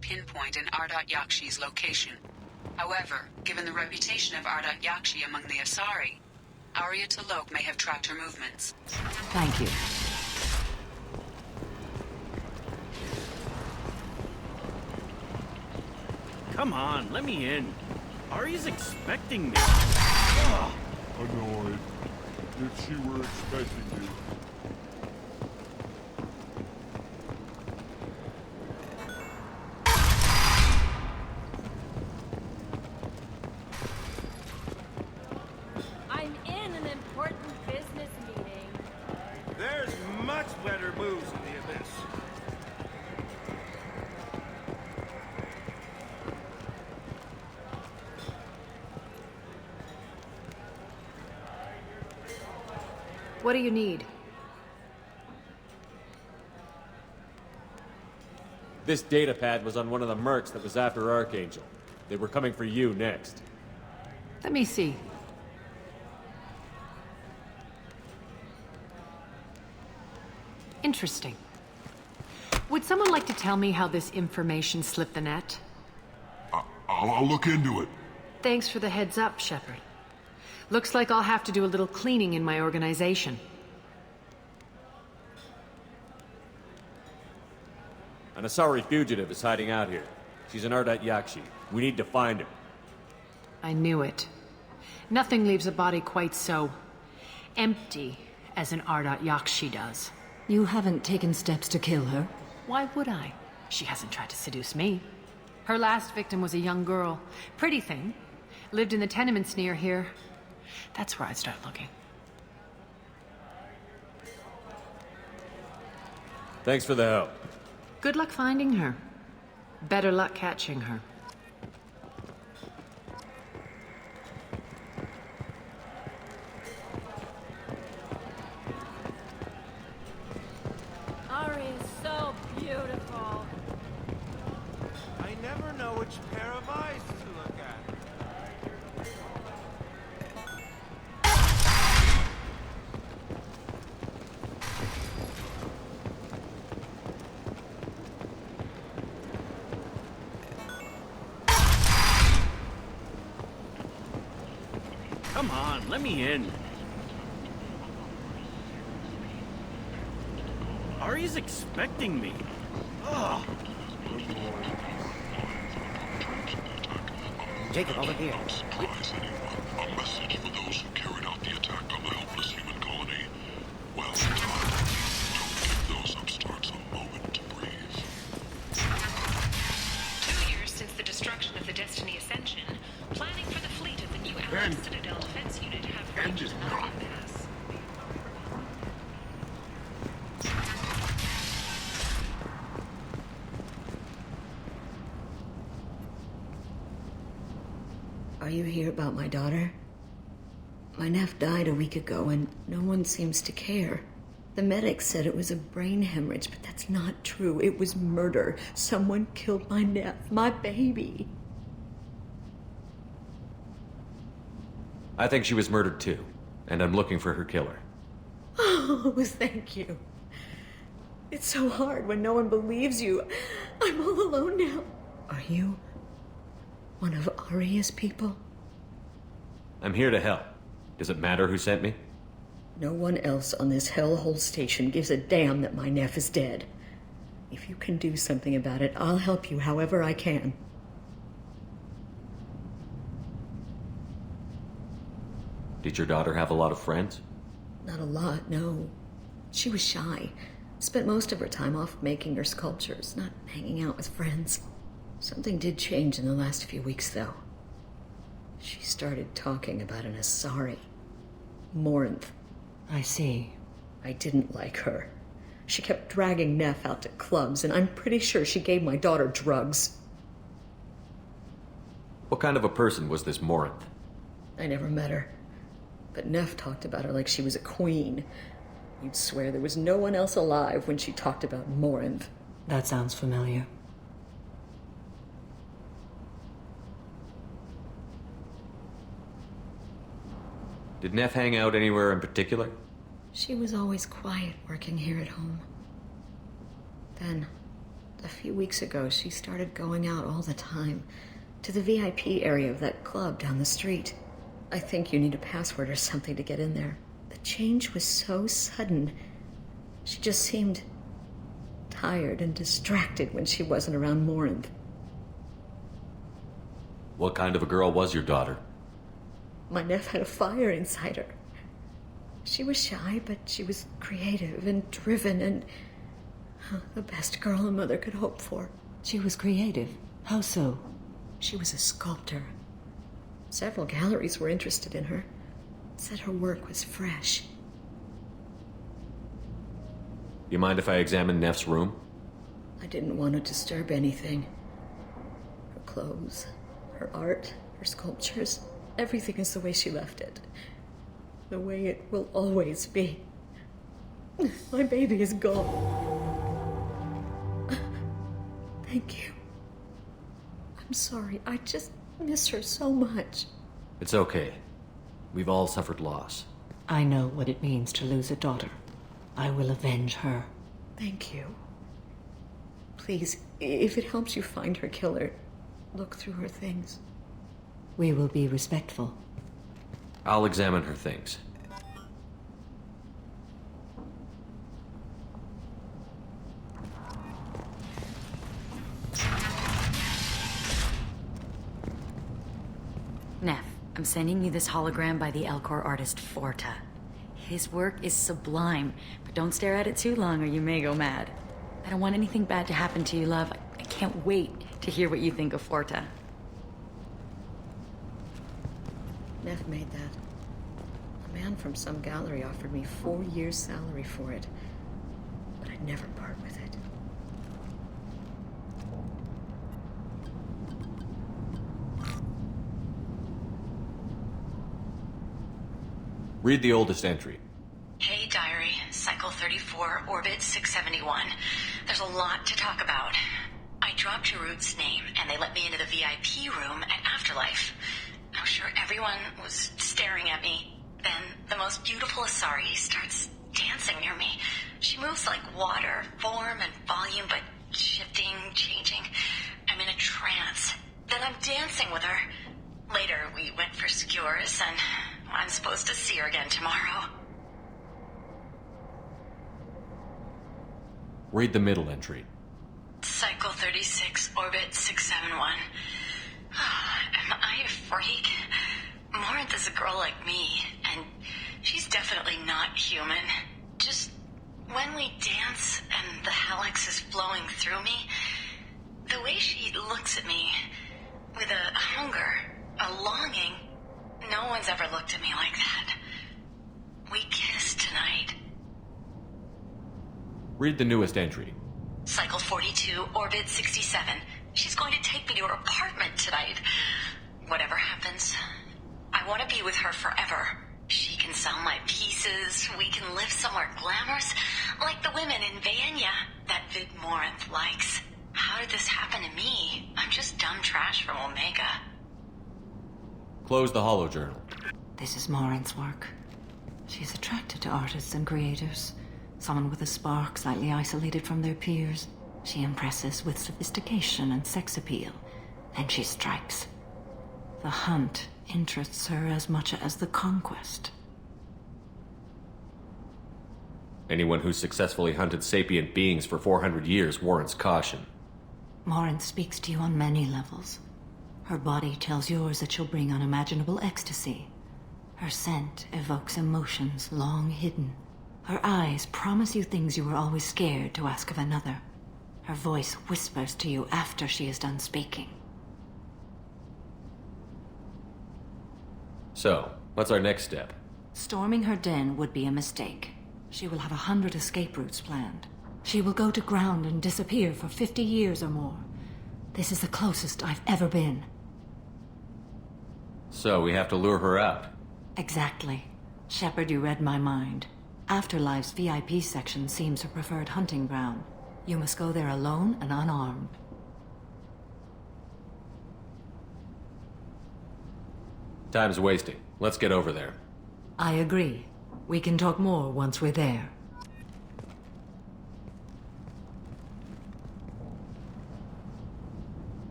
Pinpoint an Ardat-Yakshi's location. However, given the reputation of Ardat-Yakshi among the Asari, Arya T'Loak may have tracked her movements. Thank you. Come on, let me in. Arya's expecting me. Annoyed. If she were expecting you. I'm in an important business meeting. There's much better moves in the Abyss. What do you need? This data pad was on one of the mercs that was after Archangel. They were coming for you next. Let me see. Interesting. Would someone like to tell me how this information slipped the net? I'll look into it. Thanks for the heads up, Shepard. Looks like I'll have to do a little cleaning in my organization. An Asari fugitive is hiding out here. She's an Ardat-Yakshi. We need to find her. I knew it. Nothing leaves a body quite so empty as an Ardat-Yakshi does. You haven't taken steps to kill her? Why would I? She hasn't tried to seduce me. Her last victim was a young girl. Pretty thing. Lived in the tenements near here. That's where I'd start looking. Thanks for the help. Good luck finding her. Better luck catching her. Ari is so beautiful. I never know which pair of eyes to look at. Come on, let me in. Arya's expecting me. Ugh. Jacob, over here. A message for those who carried out the attack on the helpless human colony. Well done. Don't give those upstarts a moment to breathe. 2 years since the destruction of the Destiny Ascension, planning for the fleet of the new Allied Citadel Defense Unit have reached another impasse. Are you here about my daughter? My nephew died a week ago and no one seems to care. The medics said it was a brain hemorrhage, but that's not true. It was murder. Someone killed my nephew, my baby. I think she was murdered too, and I'm looking for her killer. Oh, thank you. It's so hard when no one believes you. I'm all alone now. Are you one of Arya's people? I'm here to help. Does it matter who sent me? No one else on this hellhole station gives a damn that my nephew is dead. If you can do something about it, I'll help you however I can. Did your daughter have a lot of friends? Not a lot, no. She was shy. Spent most of her time off making her sculptures, not hanging out with friends. Something did change in the last few weeks, though. She started talking about an Asari. Morinth. I see. I didn't like her. She kept dragging Neff out to clubs, and I'm pretty sure she gave my daughter drugs. What kind of a person was this Morinth? I never met her. But Neff talked about her like she was a queen. You'd swear there was no one else alive when she talked about Morinth. That sounds familiar. Did Neff hang out anywhere in particular? She was always quiet working here at home. Then, a few weeks ago, she started going out all the time to the VIP area of that club down the street. I think you need a password or something to get in there. The change was so sudden. She just seemed tired and distracted when she wasn't around Morinth. What kind of a girl was your daughter? My Neff had a fire inside her. She was shy, but she was creative and driven and the best girl a mother could hope for. She was creative. How so? She was a sculptor. Several galleries were interested in her. Said her work was fresh. You mind if I examine Neff's room? I didn't want to disturb anything. Her clothes, her art, her sculptures, everything is the way she left it. The way it will always be. My baby is gone. Thank you. I'm sorry. I just miss her so much. It's okay. We've all suffered loss. I know what it means to lose a daughter. I will avenge her. Thank you. Please, if it helps you find her killer, look through her things. We will be respectful. I'll examine her things. Neff, I'm sending you this hologram by the Elcor artist Forta. His work is sublime, but don't stare at it too long or you may go mad. I don't want anything bad to happen to you, love. I can't wait to hear what you think of Forta. Neff made that. A man from some gallery offered me 4 years' salary for it, but I'd never part with it. Read the oldest entry. Hey, Diary. Cycle 34, Orbit 671. There's a lot to talk about. I dropped Jarut's name, and they let me into the VIP room at Afterlife. I'm sure everyone was staring at me. Then the most beautiful Asari starts dancing near me. She moves like water, form and volume, but shifting, changing. I'm in a trance. Then I'm dancing with her. Later, we went for skewers, and I'm supposed to see her again tomorrow. Read the middle entry. Cycle 36, Orbit 671. Am I a freak? Morinth is a girl like me, and she's definitely not human. Just when we dance and the helix is flowing through me, the way she looks at me with a hunger, a longing, no one's ever looked at me like that. We kissed tonight. Read the newest entry. Cycle 42, Orbit 67. She's going to take me to her apartment tonight. Whatever happens, I want to be with her forever. She can sell my pieces. We can live somewhere glamorous, like the women in Vanya that Vid Morinth likes. How did this happen to me? I'm just dumb trash from Omega. Close the holojournal. This is Morinth's work. She's attracted to artists and creators. Someone with a spark, slightly isolated from their peers. She impresses with sophistication and sex appeal. Then she strikes. The hunt interests her as much as the conquest. Anyone who's successfully hunted sapient beings for 400 years warrants caution. Morinth speaks to you on many levels. Her body tells yours that she'll bring unimaginable ecstasy. Her scent evokes emotions long hidden. Her eyes promise you things you were always scared to ask of another. Her voice whispers to you after she is done speaking. So, what's our next step? Storming her den would be a mistake. She will have 100 escape routes planned. She will go to ground and disappear for 50 years or more. This is the closest I've ever been. So, we have to lure her out. Exactly. Shepard, you read my mind. Afterlife's VIP section seems her preferred hunting ground. You must go there alone and unarmed. Time's wasting. Let's get over there. I agree. We can talk more once we're there.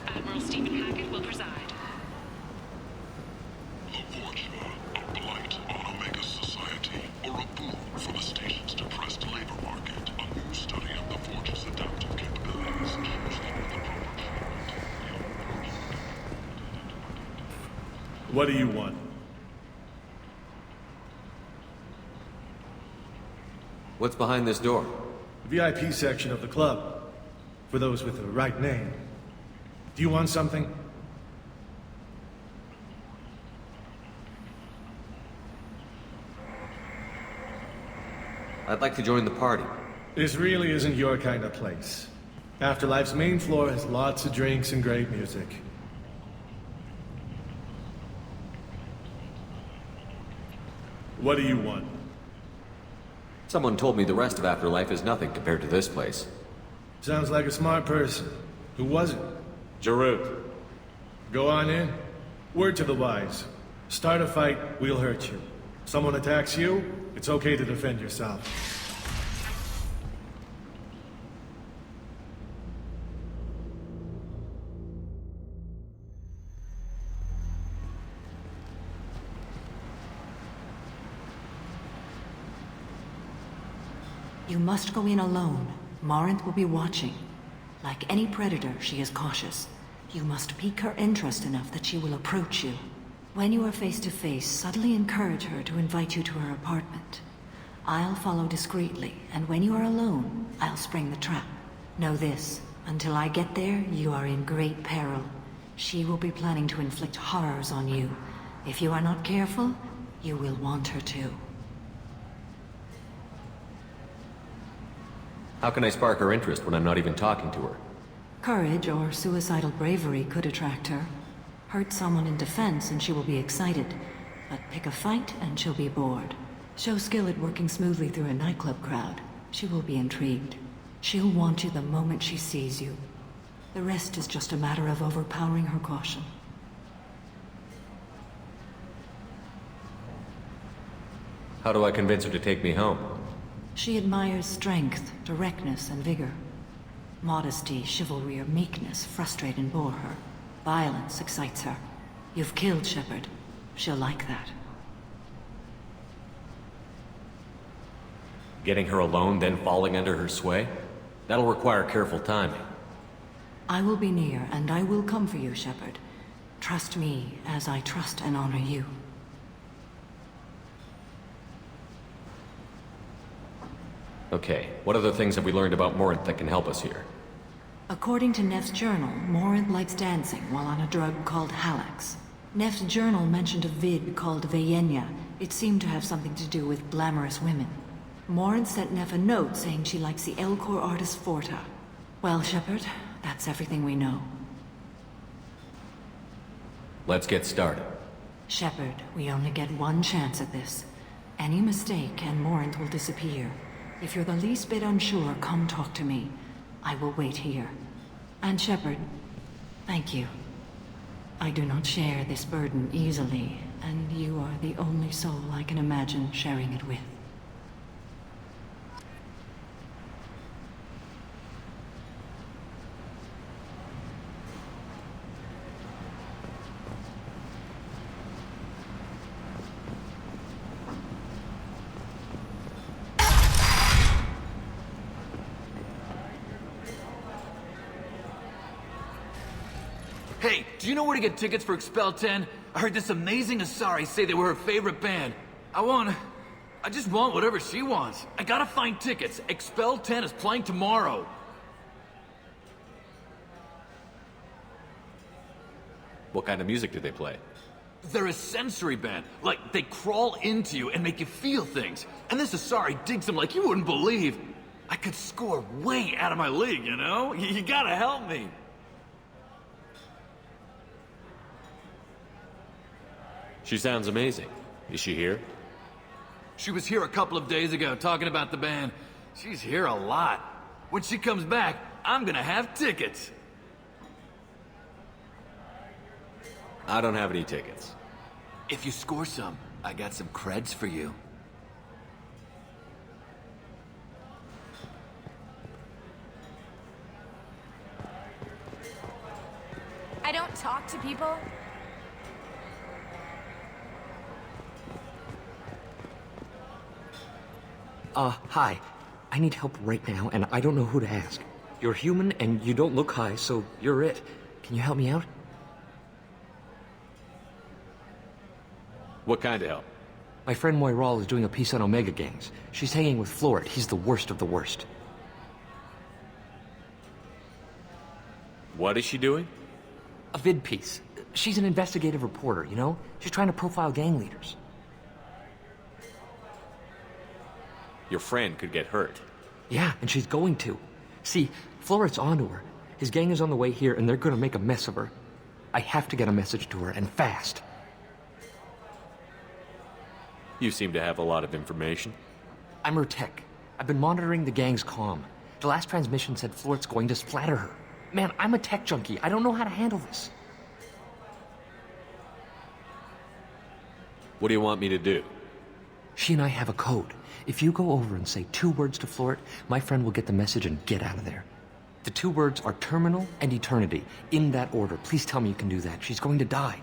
Admiral Stephen Hackett will preside. A forge, a blight on Omega's society, or a boon for the station's depressed labor market. A new study of the forge's adaptive capabilities. Use them with the proper treatment. What do you want? What's behind this door? The VIP section of the club. For those with the right name. Do you want something? I'd like to join the party. This really isn't your kind of place. Afterlife's main floor has lots of drinks and great music. What do you want? Someone told me the rest of Afterlife is nothing compared to this place. Sounds like a smart person. Who was it? Jarut. Go on in. Word to the wise. Start a fight, we'll hurt you. Someone attacks you, it's okay to defend yourself. You must go in alone. Morinth will be watching. Like any predator, she is cautious. You must pique her interest enough that she will approach you. When you are face to face, subtly encourage her to invite you to her apartment. I'll follow discreetly, and when you are alone, I'll spring the trap. Know this, until I get there, you are in great peril. She will be planning to inflict horrors on you. If you are not careful, you will want her to. How can I spark her interest when I'm not even talking to her? Courage or suicidal bravery could attract her. Hurt someone in defense and she will be excited. But pick a fight and she'll be bored. Show skill at working smoothly through a nightclub crowd. She will be intrigued. She'll want you the moment she sees you. The rest is just a matter of overpowering her caution. How do I convince her to take me home? She admires strength, directness, and vigor. Modesty, chivalry, or meekness frustrate and bore her. Violence excites her. You've killed Shepard. She'll like that. Getting her alone, then falling under her sway? That'll require careful timing. I will be near, and I will come for you, Shepard. Trust me, as I trust and honor you. Okay, what other things have we learned about Morinth that can help us here? According to Neff's journal, Morinth likes dancing while on a drug called Halax. Neff's journal mentioned a vid called Vayenya. It seemed to have something to do with glamorous women. Morinth sent Neff a note saying she likes the Elcor artist Forta. Well, Shepard, that's everything we know. Let's get started. Shepard, we only get one chance at this. Any mistake and Morinth will disappear. If you're the least bit unsure, come talk to me. I will wait here. And Shepard, thank you. I do not share this burden easily, and you are the only soul I can imagine sharing it with. Hey, do you know where to get tickets for Expel 10? I heard this amazing Asari say they were her favorite band. I just want whatever she wants. I gotta find tickets. Expel 10 is playing tomorrow. What kind of music do they play? They're a sensory band. Like, they crawl into you and make you feel things. And this Asari digs them like you wouldn't believe. I could score way out of my league, you know? You gotta help me. She sounds amazing. Is she here? She was here a couple of days ago talking about the band. She's here a lot. When she comes back, I'm gonna have tickets. I don't have any tickets. If you score some, I got some creds for you. I don't talk to people. Hi. I need help right now, and I don't know who to ask. You're human, and you don't look high, so you're it. Can you help me out? What kind of help? My friend Moiral is doing a piece on Omega gangs. She's hanging with Florid. He's the worst of the worst. What is she doing? A vid piece. She's an investigative reporter, you know? She's trying to profile gang leaders. Your friend could get hurt. Yeah, and she's going to. See, Florid's onto her. His gang is on the way here, and they're gonna make a mess of her. I have to get a message to her, and fast. You seem to have a lot of information. I'm her tech. I've been monitoring the gang's comm. The last transmission said Florid's going to splatter her. Man, I'm a tech junkie. I don't know how to handle this. What do you want me to do? She and I have a code. If you go over and say 2 words to Florid, my friend will get the message and get out of there. The 2 words are terminal and eternity. In that order. Please tell me you can do that. She's going to die.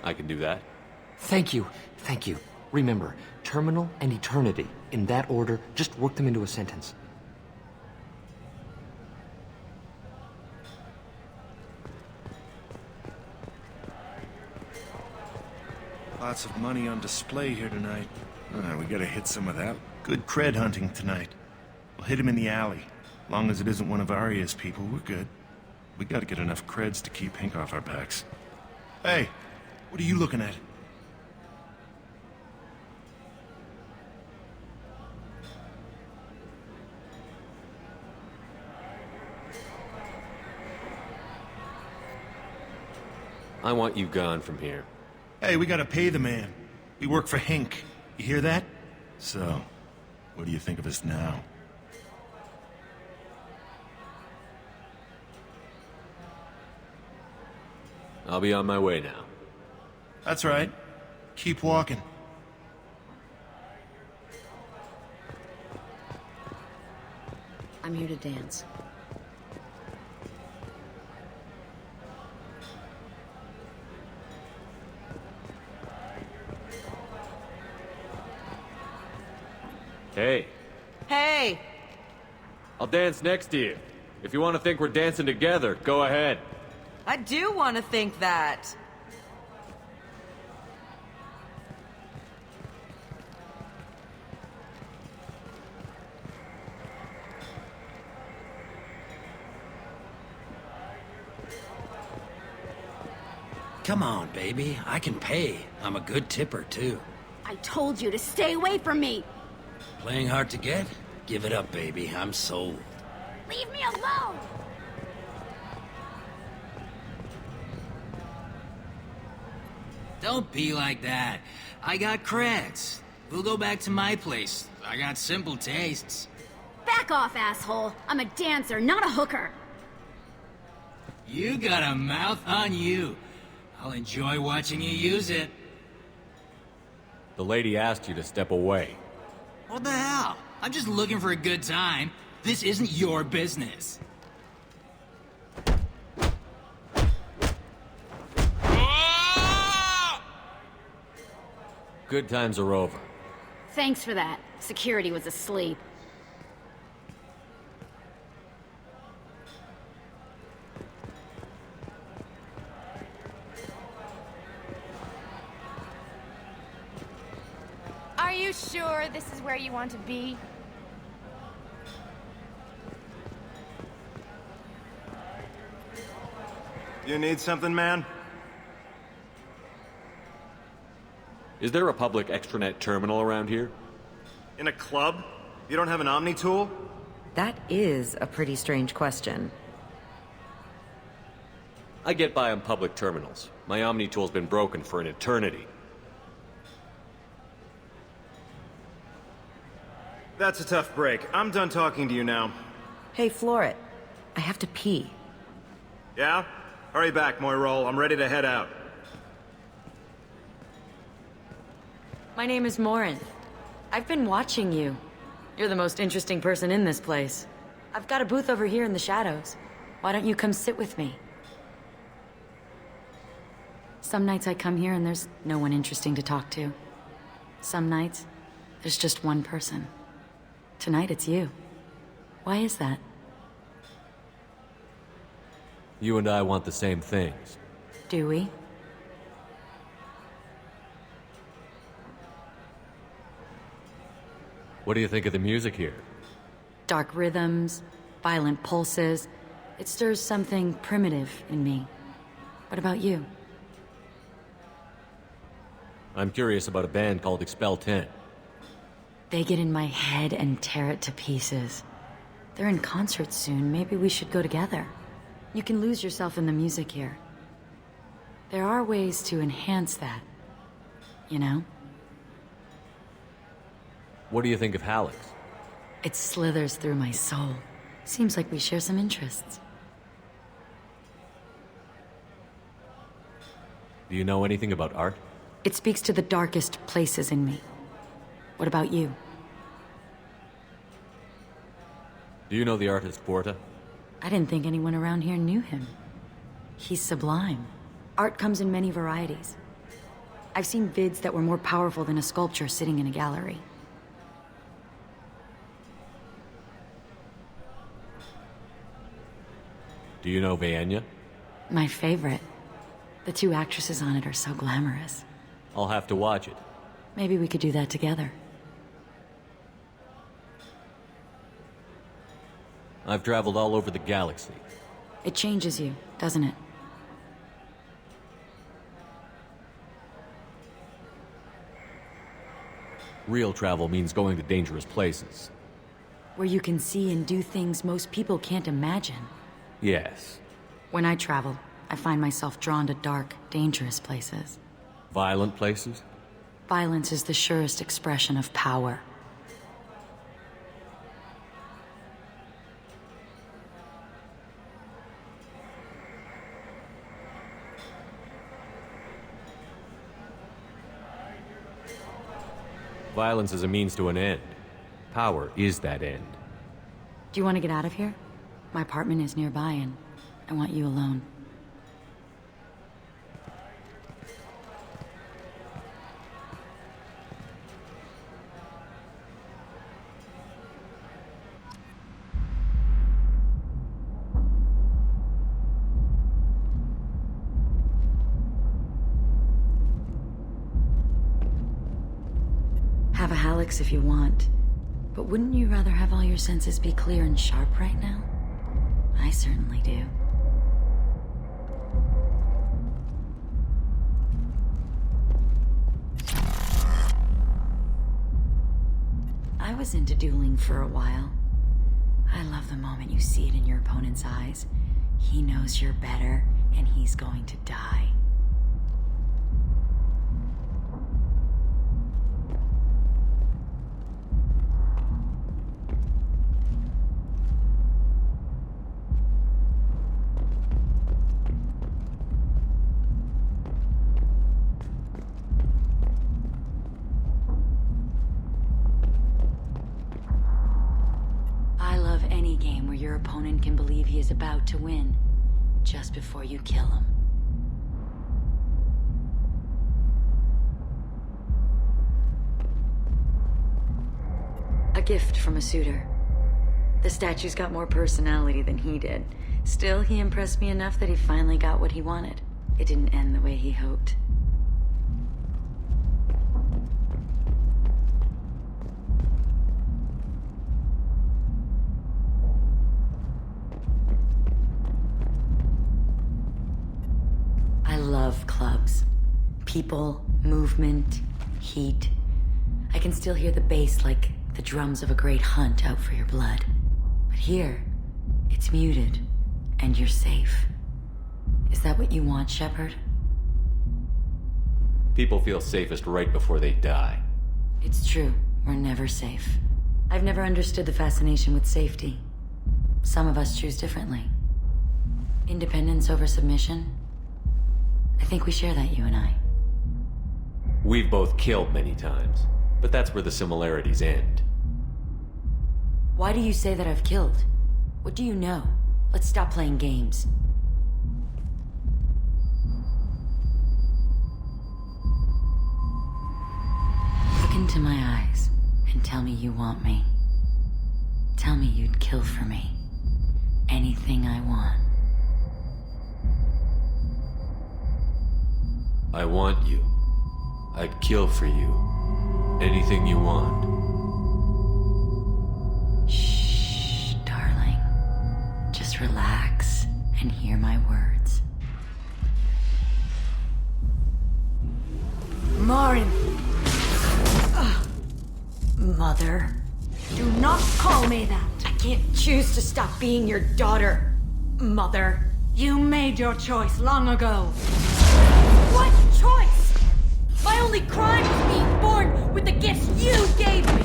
I can do that. Thank you. Thank you. Remember, terminal and eternity. In that order, just work them into a sentence. Lots of money on display here tonight. We gotta hit some of that. Good cred hunting tonight. We'll hit him in the alley. Long as it isn't one of Arya's people, we're good. We gotta get enough creds to keep Hank off our backs. Hey, what are you looking at? I want you gone from here. Hey, we gotta pay the man. We work for Hank. You hear that? So, what do you think of us now? I'll be on my way now. That's right. Keep walking. I'm here to dance. Hey, Hey! I'll dance next to you. If you want to think we're dancing together, go ahead. I do want to think that. Come on, baby. I can pay. I'm a good tipper, too. I told you to stay away from me! Playing hard to get? Give it up, baby. I'm sold. Leave me alone! Don't be like that. I got creds. We'll go back to my place. I got simple tastes. Back off, asshole! I'm a dancer, not a hooker! You got a mouth on you. I'll enjoy watching you use it. The lady asked you to step away. What the hell? I'm just looking for a good time. This isn't your business. Good times are over. Thanks for that. Security was asleep. you sure this is where you want to be? You need something, man? Is there a public extranet terminal around here? In a club? You don't have an Omni tool? That is a pretty strange question. I get by on public terminals. My Omni tool's been broken for an eternity. That's a tough break. I'm done talking to you now. Hey, Floret. I have to pee. Yeah? Hurry back, Moirol. I'm ready to head out. My name is Morinth. I've been watching you. You're the most interesting person in this place. I've got a booth over here in the shadows. Why don't you come sit with me? Some nights I come here and there's no one interesting to talk to. Some nights, there's just one person. Tonight it's you. Why is that? You and I want the same things. Do we? What do you think of the music here? Dark rhythms, violent pulses. It stirs something primitive in me. What about you? I'm curious about a band called Expel 10. They get in my head and tear it to pieces. They're in concert soon. Maybe we should go together. You can lose yourself in the music here. There are ways to enhance that, you know? What do you think of Hallex? It slithers through my soul. Seems like we share some interests. Do you know anything about art? It speaks to the darkest places in me. What about you? Do you know the artist Porta? I didn't think anyone around here knew him. He's sublime. Art comes in many varieties. I've seen vids that were more powerful than a sculpture sitting in a gallery. Do you know Vaenya? My favorite. The two actresses on it are so glamorous. I'll have to watch it. Maybe we could do that together. I've traveled all over the galaxy. It changes you, doesn't it? Real travel means going to dangerous places. Where you can see and do things most people can't imagine. Yes. When I travel, I find myself drawn to dark, dangerous places. Violent places? Violence is the surest expression of power. Violence is a means to an end. Power is that end. Do you want to get out of here? My apartment is nearby and I want you alone. Have a Hallex if you want, but wouldn't you rather have all your senses be clear and sharp right now? I certainly do. I was into dueling for a while. I love the moment you see it in your opponent's eyes. He knows you're better, and he's going to die. Your opponent can believe he is about to win, just before you kill him. A gift from a suitor. The statue's got more personality than he did. Still, he impressed me enough that he finally got what he wanted. It didn't end the way he hoped. love clubs. People, movement, heat. I can still hear the bass like the drums of a great hunt out for your blood. But here, it's muted, and you're safe. Is that what you want, Shepard? People feel safest right before they die. It's true. We're never safe. I've never understood the fascination with safety. Some of us choose differently. Independence over submission? I think we share that, you and I. We've both killed many times, but that's where the similarities end. Why do you say that I've killed? What do you know? Let's stop playing games. Look into my eyes and tell me you want me. Tell me you'd kill for me. Anything I want. I want you. I'd kill for you. Anything you want. Shh, darling. Just relax and hear my words. Morinth! Mother. Do not call me that! I can't choose to stop being your daughter, Mother. You made your choice long ago. What choice? My only crime was being born with the gifts you gave me.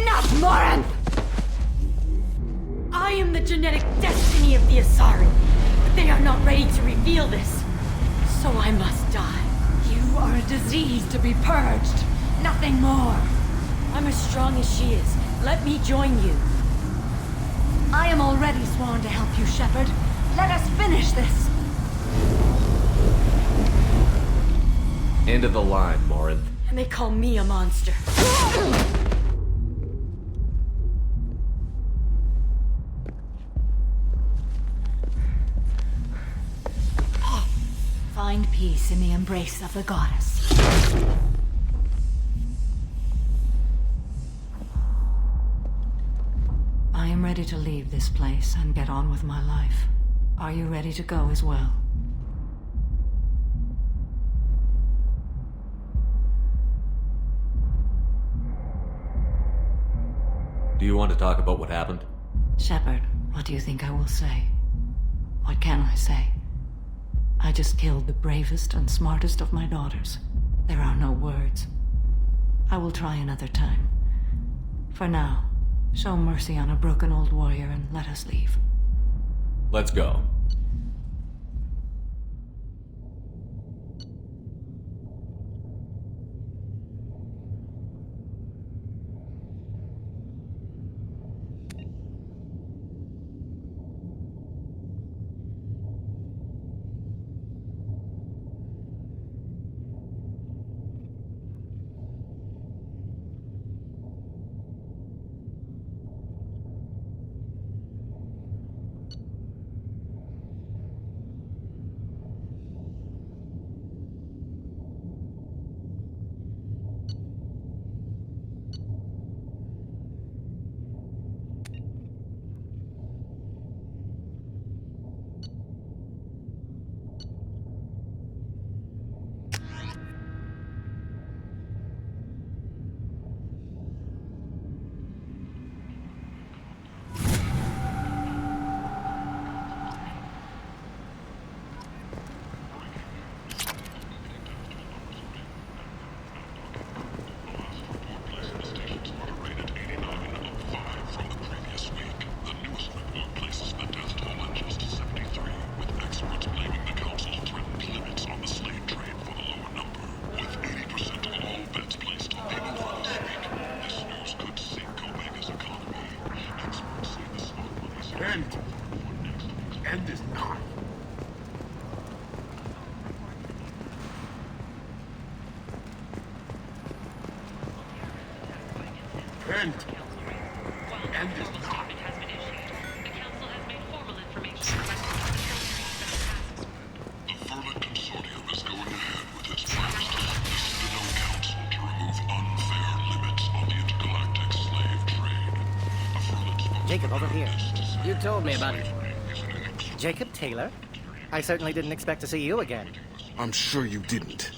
Enough, Morinth! I am the genetic destiny of the Asari, but they are not ready to reveal this. So I must die. You are a disease to be purged. Nothing more. I'm as strong as she is. Let me join you. I am already sworn to help you, Shepard. Let us finish this. End of the line, Morinth. And they call me a monster. Find peace in the embrace of the goddess. I am ready to leave this place and get on with my life. Are you ready to go as well? Do you want to talk about what happened? Shepard, what do you think I will say? What can I say? I just killed the bravest and smartest of my daughters. There are no words. I will try another time. For now, show mercy on a broken old warrior and let us leave. Let's go. End is not. End. End is not. The Verlet Consortium is going ahead with its plans to select the Citadel Council to remove unfair limits on the intergalactic slave trade. A Verlet spokesman Jacob, over here. You told me about it. Jacob Taylor? I certainly didn't expect to see you again. I'm sure you didn't.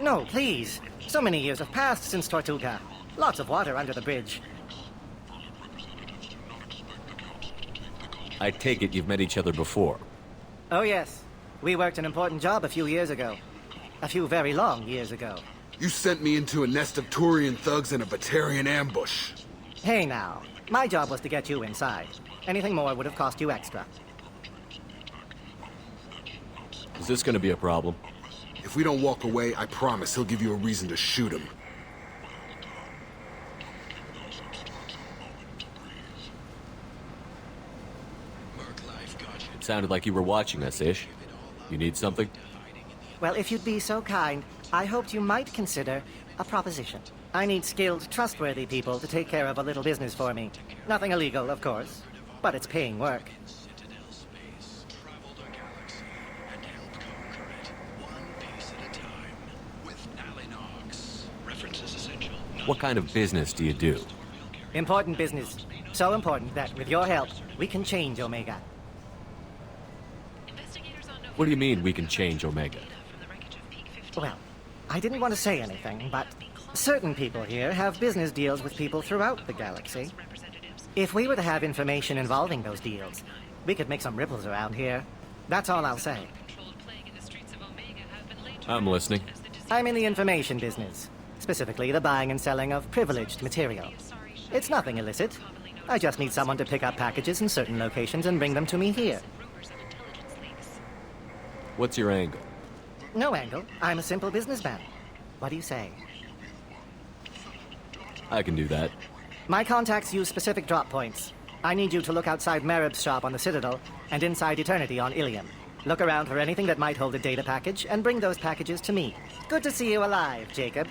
No, please. So many years have passed since Tortuga. Lots of water under the bridge. I take it you've met each other before. Oh, yes. We worked an important job a few years ago. A few very long years ago. You sent me into a nest of Turian thugs in a Batarian ambush. Hey now, my job was to get you inside. Anything more would have cost you extra. Is this gonna be a problem? If we don't walk away, I promise he'll give you a reason to shoot him. It sounded like you were watching us, Ish. You need something? Well, if you'd be so kind, I hoped you might consider a proposition. I need skilled, trustworthy people to take care of a little business for me. Nothing illegal, of course, but it's paying work. What kind of business do you do? Important business. So important that, with your help, we can change Omega. What do you mean we can change Omega? Well, I didn't want to say anything, but certain people here have business deals with people throughout the galaxy. If we were to have information involving those deals, we could make some ripples around here. That's all I'll say. I'm listening. I'm in the information business. Specifically, the buying and selling of privileged material. It's nothing illicit. I just need someone to pick up packages in certain locations and bring them to me here. What's your angle? No angle. I'm a simple businessman. What do you say? I can do that. My contacts use specific drop points. I need you to look outside Merib's shop on the Citadel and inside Eternity on Ilium. Look around for anything that might hold a data package and bring those packages to me. Good to see you alive, Jacob.